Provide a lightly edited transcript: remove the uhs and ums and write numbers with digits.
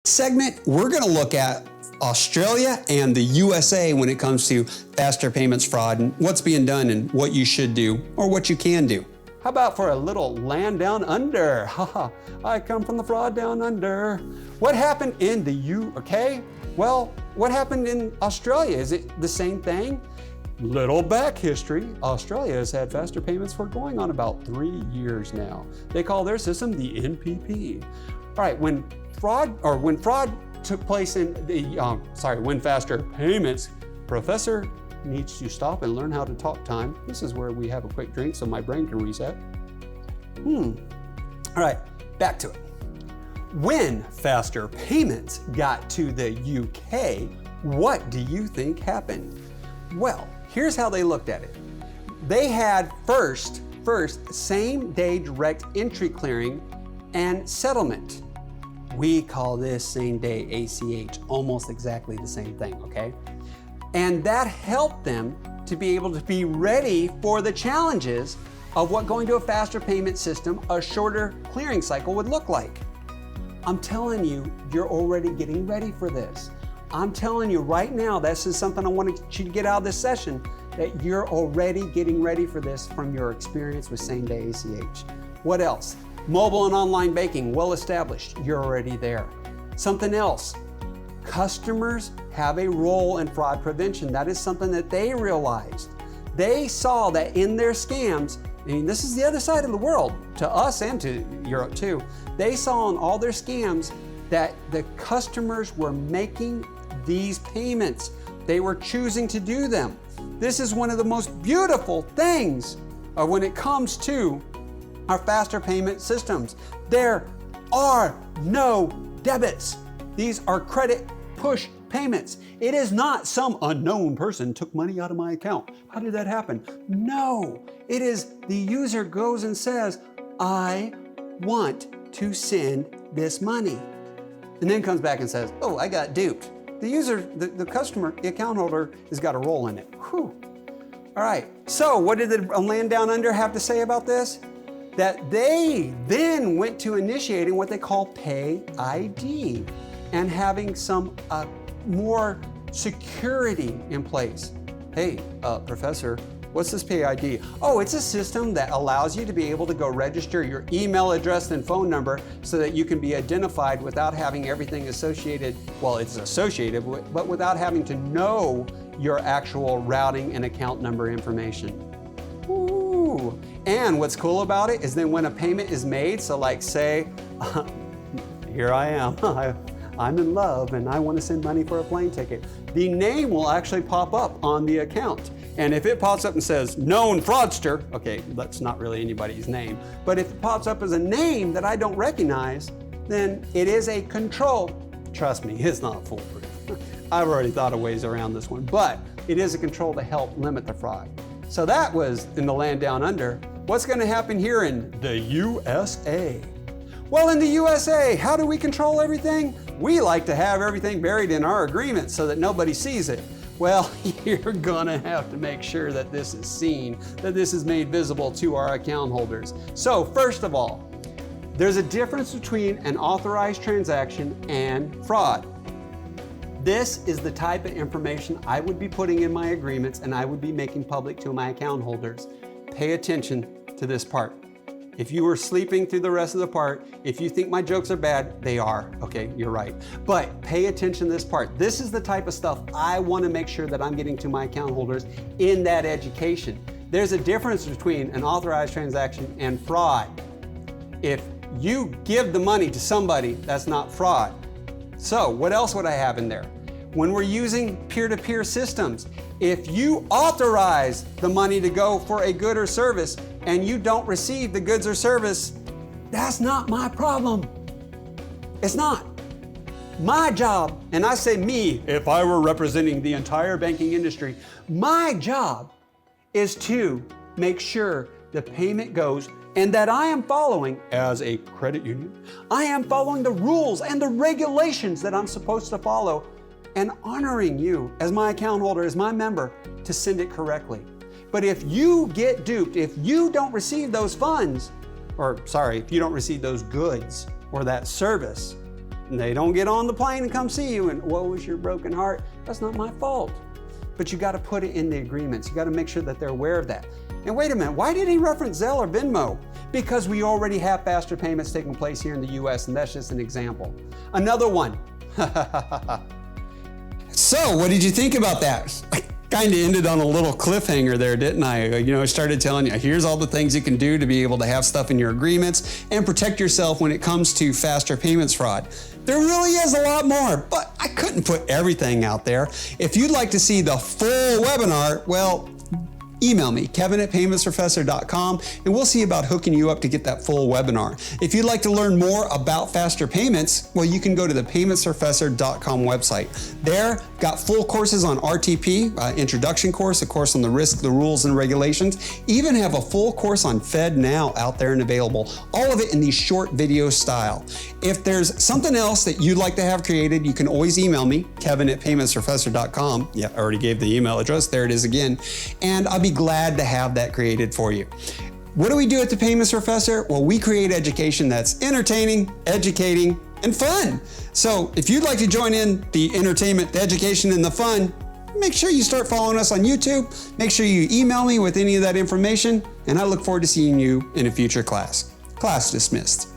segment, we're going to look at Australia and the USA when it comes to faster payments fraud and what's being done and what you should do or what you can do. How about for a little land down under? Haha, I come from the fraud down under. What happened in the UK? Well, what happened in Australia? Is it the same thing? Little back history, Australia has had faster payments for going on about 3 years now. They call their system the NPP. All right, when fraud took place in the, when faster payments, Professor needs to stop and learn how to talk time. This is where we have a quick drink so my brain can reset. All right, back to it. When faster payments got to the UK, what do you think happened? Well, here's how they looked at it. They had first same-day direct entry clearing and settlement. We call this same-day ACH, almost exactly the same thing, okay? And that helped them to be able to be ready for the challenges of what going to a faster payment system, a shorter clearing cycle would look like. I'm telling you, you're already getting ready for this. I'm telling you right now, this is something I want you to get out of this session, that you're already getting ready for this from your experience with same-day ACH. What else? Mobile and online banking, well established, you're already there. Something else, customers have a role in fraud prevention. That is something that they realized. They saw that in their scams, and this is the other side of the world, to us and to Europe too, they saw in all their scams that the customers were making these payments. They were choosing to do them. This is one of the most beautiful things when it comes to our faster payment systems. There are no debits. These are credit push payments. It is not some unknown person took money out of my account. How did that happen? No, it is the user goes and says, I want to send this money. And then comes back and says, oh, I got duped. The user, the customer, the account holder has got a role in it. Whew. All right, so what did the land down under have to say about this? That they then went to initiating what they call Pay ID and having some more security in place. Hey, Professor, what's this Pay ID? Oh, it's a system that allows you to be able to go register your email address and phone number so that you can be identified without having everything associated, well, it's associated, but without having to know your actual routing and account number information. Ooh. And what's cool about it is then when a payment is made, so like say, here I am, I'm in love and I want to send money for a plane ticket. The name will actually pop up on the account. And if it pops up and says known fraudster, okay, that's not really anybody's name, but if it pops up as a name that I don't recognize, then it is a control. Trust me, it's not foolproof. I've already thought of ways around this one, but it is a control to help limit the fraud. So that was in the land down under. What's going to happen here in the USA? Well, in the USA, how do we control everything? We like to have everything buried in our agreement so that nobody sees it. Well, you're gonna have to make sure that this is seen, that this is made visible to our account holders. So first of all, there's a difference between an authorized transaction and fraud. This is the type of information I would be putting in my agreements and I would be making public to my account holders. Pay attention to this part. If you were sleeping through the rest of the part, if you think my jokes are bad, they are, okay, you're right. But pay attention to this part. This is the type of stuff I want to make sure that I'm getting to my account holders in that education. There's a difference between an authorized transaction and fraud. If you give the money to somebody, that's not fraud. So what else would I have in there? When we're using peer-to-peer systems, if you authorize the money to go for a good or service and you don't receive the goods or service, that's not my problem. It's not. My job, and I say me, if I were representing the entire banking industry, my job is to make sure the payment goes and that I am following, as a credit union, I am following the rules and the regulations that I'm supposed to follow and honoring you as my account holder, as my member, to send it correctly. But if you get duped, if you don't receive those funds, or sorry, if you don't receive those goods or that service, They don't get on the plane and come see you and, woe is your broken heart. That's not my fault. But you got to put it in the agreements. You got to make sure that they're aware of that. And wait a minute, why did he reference Zelle or Venmo? Because we already have faster payments taking place here in the US, and that's just an example. Another one. So, what did you think about that? I kind of ended on a little cliffhanger there, didn't I? I started telling you, here's all the things you can do to be able to have stuff in your agreements and protect yourself when it comes to faster payments fraud. There really is a lot more, but I couldn't put everything out there. If you'd like to see the full webinar, well, email me, kevin@paymentsprofessor.com, and we'll see about hooking you up to get that full webinar. If you'd like to learn more about faster payments, well, you can go to the paymentsprofessor.com website. There, got full courses on RTP, introduction course, a course on the risk, the rules, and regulations. Even have a full course on FedNow out there and available. All of it in the short video style. If there's something else that you'd like to have created, you can always email me, kevin@paymentsprofessor.com. Yeah, I already gave the email address. There it is again. And I'll be glad to have that created for you. What do we do at the Payments Professor? Well, we create education that's entertaining, educating, and fun. So if you'd like to join in the entertainment, the education, and the fun, make sure you start following us on YouTube. Make sure you email me with any of that information, and I look forward to seeing you in a future class. Class dismissed.